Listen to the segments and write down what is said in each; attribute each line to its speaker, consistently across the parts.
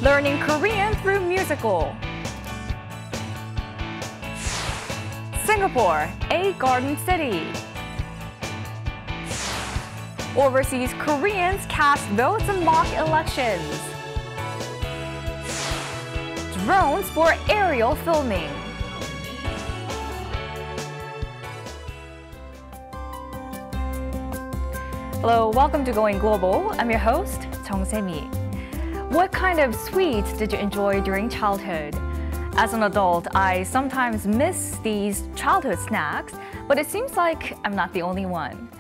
Speaker 1: Learning Korean through musical. Singapore, a garden city. Overseas Koreans cast votes in mock elections. Drones for aerial filming. Hello, welcome to Going Global. I'm your host, Jung Se-mi. What kind of sweets did you enjoy during childhood? As an adult, I sometimes miss these childhood snacks, but it seems like I'm not the only one.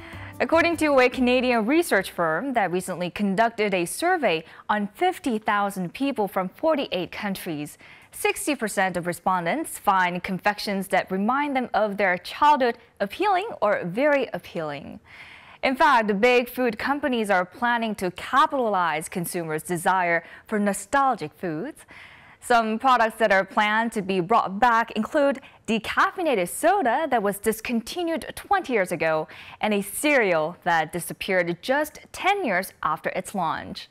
Speaker 1: According to a Canadian research firm that recently conducted a survey on 50,000 people from 48 countries, 60% of respondents find confections that remind them of their childhood appealing or very appealing. In fact, big food companies are planning to capitalize consumers' desire for nostalgic foods. Some products that are planned to be brought back include decaffeinated soda that was discontinued 20 years ago and a cereal that disappeared just 10 years after its launch.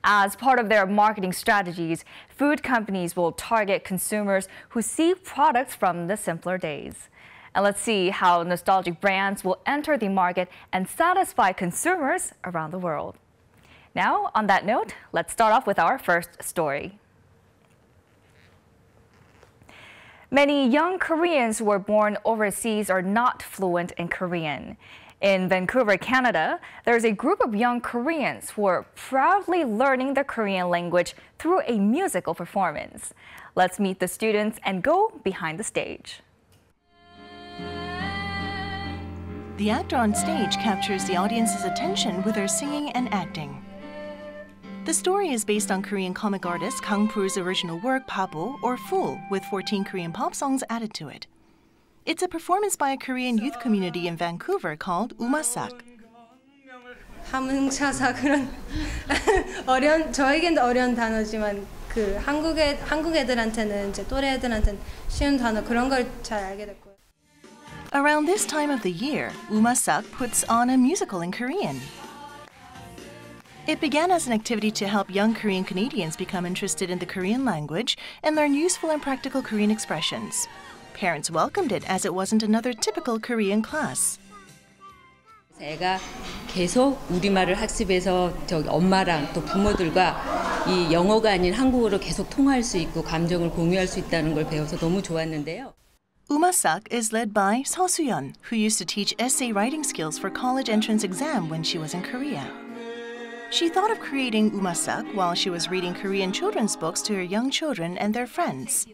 Speaker 1: As part of their marketing strategies, food companies will target consumers who see products from the simpler days. And let's see how nostalgic brands will enter the market and satisfy consumers around the world. Now, on that note, let's start off with our first story. Many young Koreans who were born overseas are not fluent in Korean. In Vancouver, Canada, there's a group of young Koreans who are proudly learning the Korean language through a musical performance. Let's meet the students and go behind the stage.
Speaker 2: The actor on stage captures the audience's attention with her singing and acting. The story is based on Korean comic artist Kang Poo's original work Pabo or Fool, with 14 Korean pop songs added to it. It's a performance by a Korean youth community in Vancouver called Woomassak.
Speaker 3: 함흥차사 그런 저에겐 어려운 단어지만 그 한국 애들한테는 이제 또래 애들한테는 쉬운 단어 그런 걸 잘 알게 됐고.
Speaker 2: Around this time of the year, Woomassak puts on a musical in Korean. It began as an activity to help young Korean Canadians become interested in the Korean language and learn useful and practical Korean expressions. Parents welcomed it as it wasn't another typical Korean class.
Speaker 4: 애가 계속 우리말을 학습해서 엄마랑 또 부모들과 이 영어가 아닌 한국어로 계속 통화할 수 있고 감정을 공유할 수 있다는 걸 배워서 너무 좋았는데요.
Speaker 2: Woomassak is led by Seo Soo-yeon, who used to teach essay writing skills for college entrance exam when she was in Korea. She thought of creating Woomassak while she was reading Korean children's books to her young children and their friends.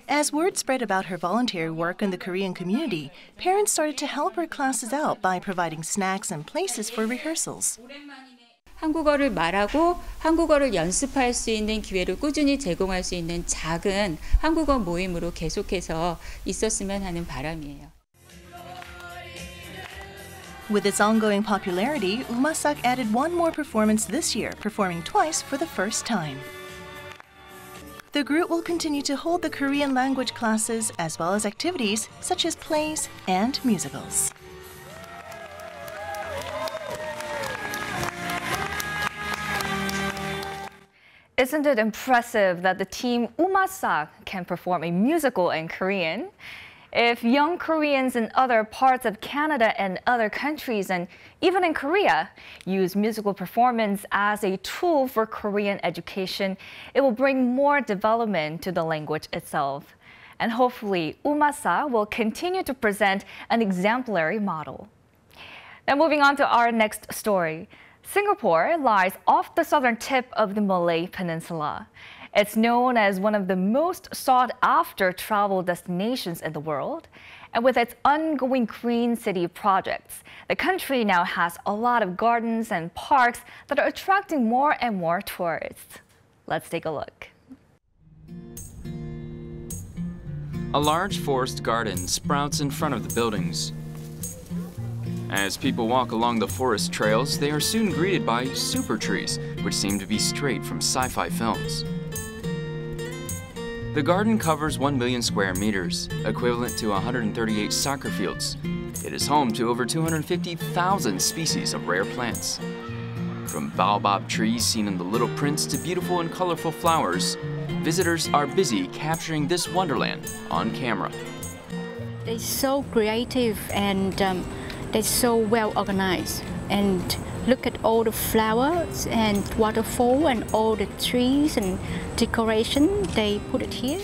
Speaker 2: As word spread about her voluntary work in the Korean community, parents started to help her classes out by providing snacks and places for rehearsals.
Speaker 4: 한국어를 말하고 한국어를 연습할 수 있는 기회를 꾸준히 제공할 수 있는 작은 한국어 모임으로 계속해서 있었으면 하는 바람이에요.
Speaker 2: With its ongoing popularity, Woomassak added one more performance this year, performing twice for the first time. The group will continue to hold the Korean language classes as well as activities such as plays and musicals.
Speaker 1: Isn't it impressive that the team Woomassak can perform a musical in Korean? If young Koreans in other parts of Canada and other countries, and even in Korea, use musical performance as a tool for Korean education, it will bring more development to the language itself. And hopefully, Woomassak will continue to present an exemplary model. Now moving on to our next story. Singapore lies off the southern tip of the Malay Peninsula. It's known as one of the most sought-after travel destinations in the world. And with its ongoing green city projects, the country now has a lot of gardens and parks that are attracting more and more tourists. Let's take a look.
Speaker 5: A large forest garden sprouts in front of the buildings. As people walk along the forest trails, they are soon greeted by super trees, which seem to be straight from sci-fi films. The garden covers 1 million square meters, equivalent to 138 soccer fields. It is home to over 250,000 species of rare plants. From baobab trees seen in The Little Prince to beautiful and colorful flowers, visitors are busy capturing this wonderland on camera.
Speaker 6: They're so creative and they're so well organized. And look at all the flowers and waterfall and all the trees and decoration they put it here.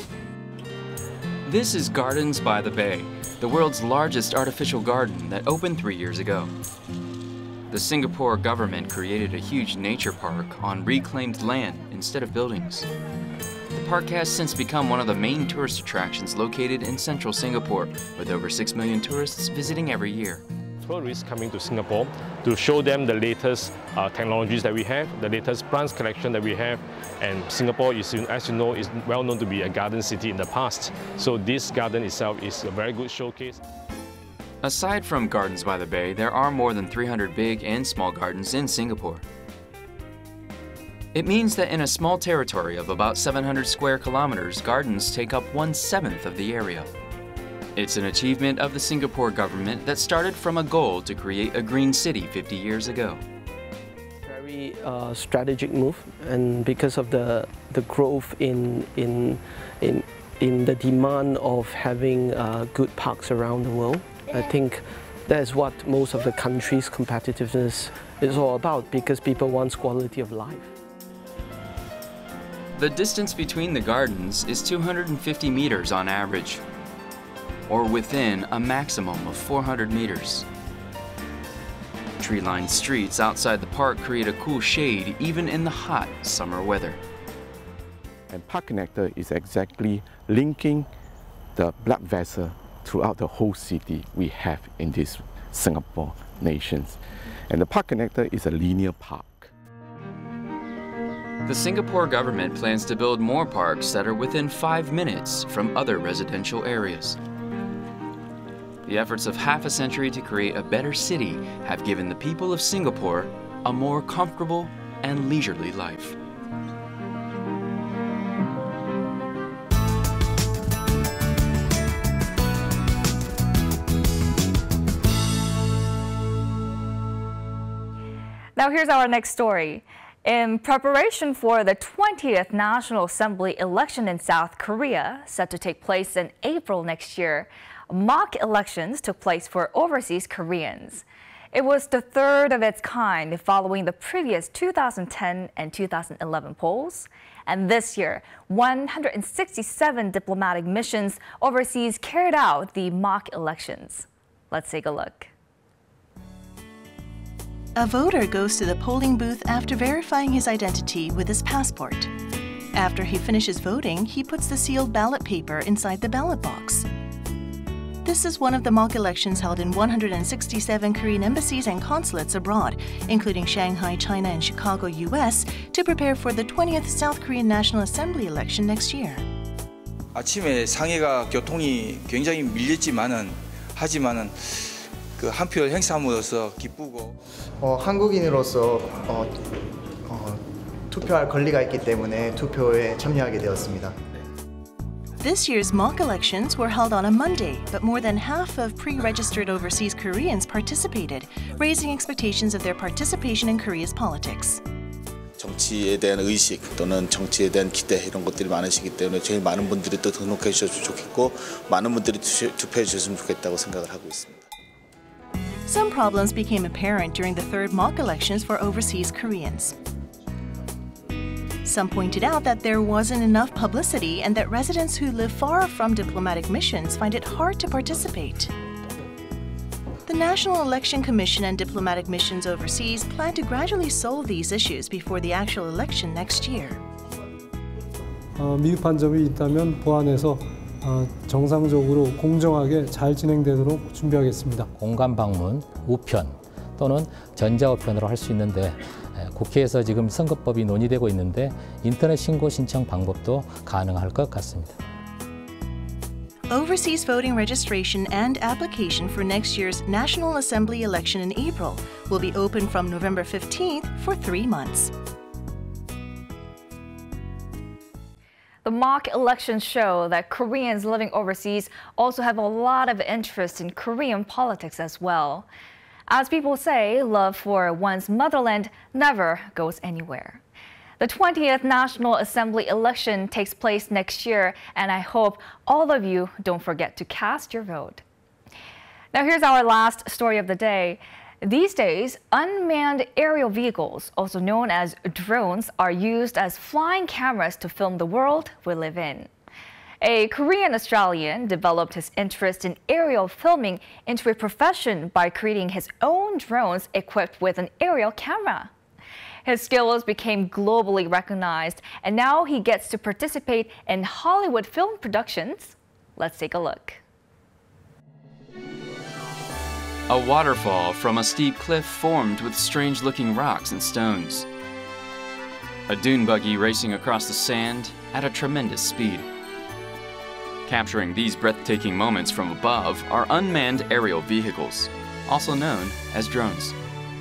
Speaker 5: This is Gardens by the Bay, the world's largest artificial garden that opened 3 years ago. The Singapore government created a huge nature park on reclaimed land instead of buildings. The park has since become one of the main tourist attractions located in central Singapore, with over 6 million tourists visiting every year.
Speaker 7: Tourists coming to Singapore to show them the latest technologies that we have, the latest plants collection that we have, and Singapore is, as you know, is well known to be a garden city in the past. So this garden itself is a very good showcase.
Speaker 5: Aside from Gardens by the Bay, there are more than 300 big and small gardens in Singapore. It means that in a small territory of about 700 square kilometers, gardens take up 1/7 of the area. It's an achievement of the Singapore government that started from a goal to create a green city 50 years ago.
Speaker 8: Very strategic move, and because of the growth in the demand of having good parks around the world, I think that's what most of the country's competitiveness is all about, because people want quality of life.
Speaker 5: The distance between the gardens is 250 meters on average, or within a maximum of 400 meters. Tree-lined streets outside the park create a cool shade even in the hot summer weather.
Speaker 9: And Park Connector is exactly linking the blood vessel throughout the whole city we have in this Singapore nations. And the Park Connector is a linear park.
Speaker 5: The Singapore government plans to build more parks that are within 5 minutes from other residential areas. The efforts of half a century to create a better city have given the people of Singapore a more comfortable and leisurely life.
Speaker 1: Now here's our next story. In preparation for the 20th National Assembly election in South Korea, set to take place in April next year, mock elections took place for overseas Koreans. It was the third of its kind following the previous 2010 and 2011 polls. And this year, 167 diplomatic missions overseas carried out the mock elections. Let's take a look.
Speaker 2: A voter goes to the polling booth after verifying his identity with his passport. After he finishes voting, he puts the sealed ballot paper inside the ballot box. This is one of the mock elections held in 167 Korean embassies and consulates abroad, including Shanghai, China, and Chicago, US, to prepare for the 20th South Korean National Assembly election next year.
Speaker 10: 아침에 상해가 교통이 굉장히 밀렸지만은 그 한 표를 행사함으로써 기쁘고
Speaker 11: 한국인으로서 투표할 권리가 있기 때문에 투표에 참여하게 되었습니다.
Speaker 2: This year's mock elections were held on a Monday, but more than half of pre-registered overseas Koreans participated, raising expectations of their participation in Korea's politics.
Speaker 12: 정치에 대한 의식 또는 정치에 대한 기대 이런 것들이 많으시기 때문에 제일 많은 분들이 또 등록해 주셨으면 좋겠고 많은 분들이 투표해 주셨으면 좋겠다고 생각을 하고 있습니다.
Speaker 2: Some problems became apparent during the third mock elections for overseas Koreans. Some pointed out that there wasn't enough publicity and that residents who live far from diplomatic missions find it hard to participate. The National Election Commission and diplomatic missions overseas plan to gradually solve these issues before the actual election next year.
Speaker 13: 미흡한 점이 있다면 보완해서 정상적으로 공정하게 잘 진행되도록 준비하겠습니다.
Speaker 14: 공간 방문, 우편 또는 전자우편으로 할 수 있는데 국회에서 지금 선거법이 논의되고 있는데 인터넷 신고 신청 방법도 가능할 것 같습니다.
Speaker 2: Overseas voting registration and application for next year's National Assembly election in April will be open from November 15th for 3 months.
Speaker 1: The mock elections show that Koreans living overseas also have a lot of interest in Korean politics as well. As people say, love for one's motherland never goes anywhere. The 20th National Assembly election takes place next year, and I hope all of you don't forget to cast your vote. Now here's our last story of the day. These days, unmanned aerial vehicles, also known as drones, are used as flying cameras to film the world we live in. A Korean-Australian developed his interest in aerial filming into a profession by creating his own drones equipped with an aerial camera. His skills became globally recognized, and now he gets to participate in Hollywood film productions. Let's take a look.
Speaker 5: A waterfall from a steep cliff formed with strange-looking rocks and stones. A dune buggy racing across the sand at a tremendous speed. Capturing these breathtaking moments from above are unmanned aerial vehicles, also known as drones.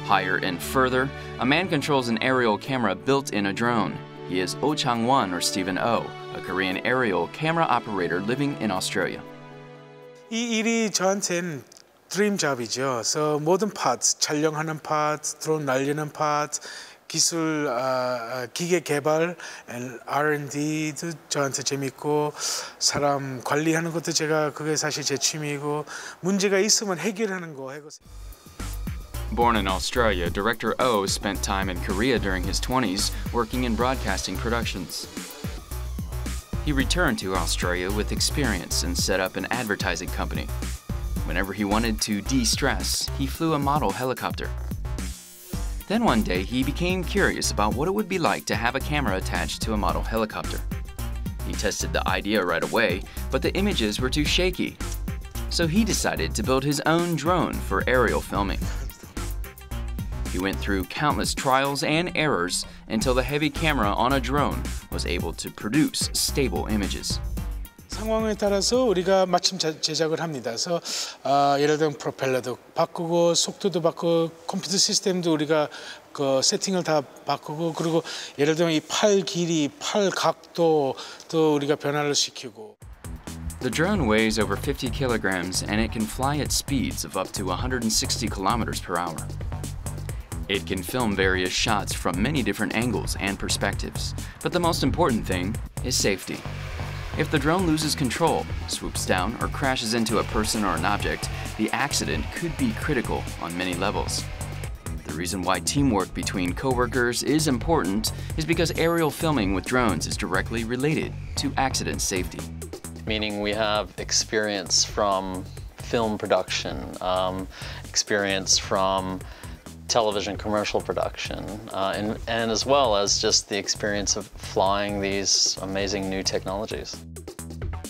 Speaker 5: Higher and further, a man controls an aerial camera built in a drone. He is Oh Chang-won, or Stephen Oh, a Korean aerial camera operator living in Australia.
Speaker 15: 이 일이 저한테는 드림 잡이죠. 그래서 모든 파트, 촬영하는 파트, 드론 날리는 파트, 기술, 기계 개발, R&D도 저한테 재밌고, 사람 관리하는 것도 그게 사실 제 취미이고, 문제가 있으면 해결하는 거 해고.
Speaker 5: Born in Australia, director Oh spent time in Korea during his 20s working in broadcasting productions. He returned to Australia with experience and set up an advertising company. Whenever he wanted to de-stress, he flew a model helicopter. Then one day, he became curious about what it would be like to have a camera attached to a model helicopter. He tested the idea right away, but the images were too shaky. So he decided to build his own drone for aerial filming. He went through countless trials and errors until the heavy camera on a drone was able to produce stable images.
Speaker 15: 상황에 따라서 우리가 맞춤 제작을 합니다. 그래서 예를 들면 프로펠러도 바꾸고 속도도 바꾸고 컴퓨터 시스템도 우리가 그 세팅을 다 바꾸고 그리고 예를 들면 이 팔 길이, 팔 각도도 우리가 변화를 시키고.
Speaker 5: The drone weighs over 50 kilograms and it can fly at speeds of up to 160 kilometers per hour. It can film various shots from many different angles and perspectives, but the most important thing is safety. If the drone loses control, swoops down, or crashes into a person or an object, the accident could be critical on many levels. The reason why teamwork between coworkers is important is because aerial filming with drones is directly related to accident safety.
Speaker 16: Meaning we have experience from film production, experience from television commercial production, and as well as just the experience of flying these amazing new technologies.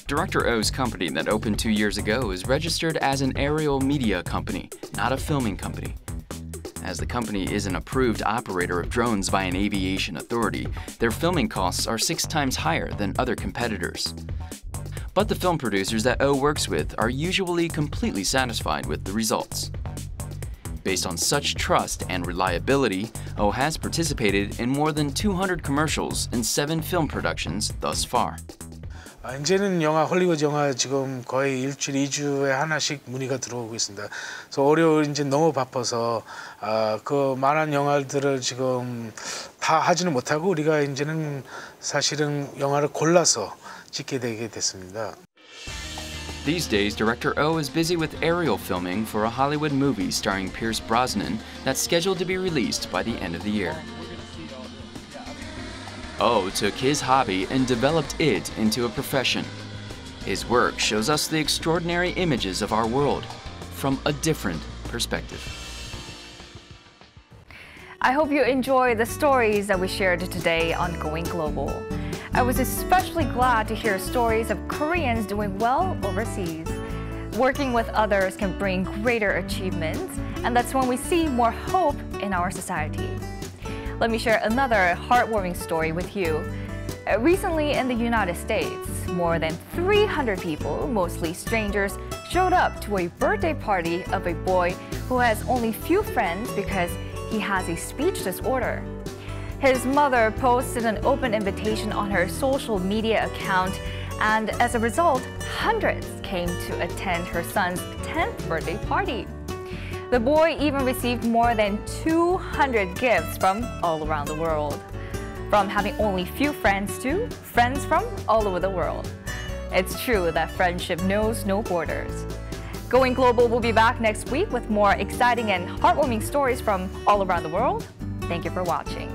Speaker 5: Director Oh's company that opened 2 years ago is registered as an aerial media company, not a filming company. As the company is an approved operator of drones by an aviation authority, their filming costs are 6 times higher than other competitors. But the film producers that Oh works with are usually completely satisfied with the results. Based on such trust and reliability, Oh has participated in more than 200 commercials and 7 film productions thus far.
Speaker 15: 이제는 헐리우드 영화 지금 거의 일주일, 2주에 하나씩 문의가 들어오고 있습니다. 그래서 이제 너무 바빠서 그 많은 영화들을 지금 다 하지는 못하고 우리가 이제는 사실은 영화를 골라서 찍게 되게 됐습니다.
Speaker 5: These days, director Oh is busy with aerial filming for a Hollywood movie starring Pierce Brosnan that's scheduled to be released by the end of the year. Oh took his hobby and developed it into a profession. His work shows us the extraordinary images of our world from a different perspective.
Speaker 1: I hope you enjoy the stories that we shared today on Going Global. I was especially glad to hear stories of Koreans doing well overseas. Working with others can bring greater achievements, and that's when we see more hope in our society. Let me share another heartwarming story with you. Recently in the United States, more than 300 people, mostly strangers, showed up to a birthday party of a boy who has only few friends because he has a speech disorder. His mother posted an open invitation on her social media account, and as a result, hundreds came to attend her son's 10th birthday party. The boy even received more than 200 gifts from all around the world. From having only few friends to friends from all over the world. It's true that friendship knows no borders. Going Global will be back next week with more exciting and heartwarming stories from all around the world. Thank you for watching.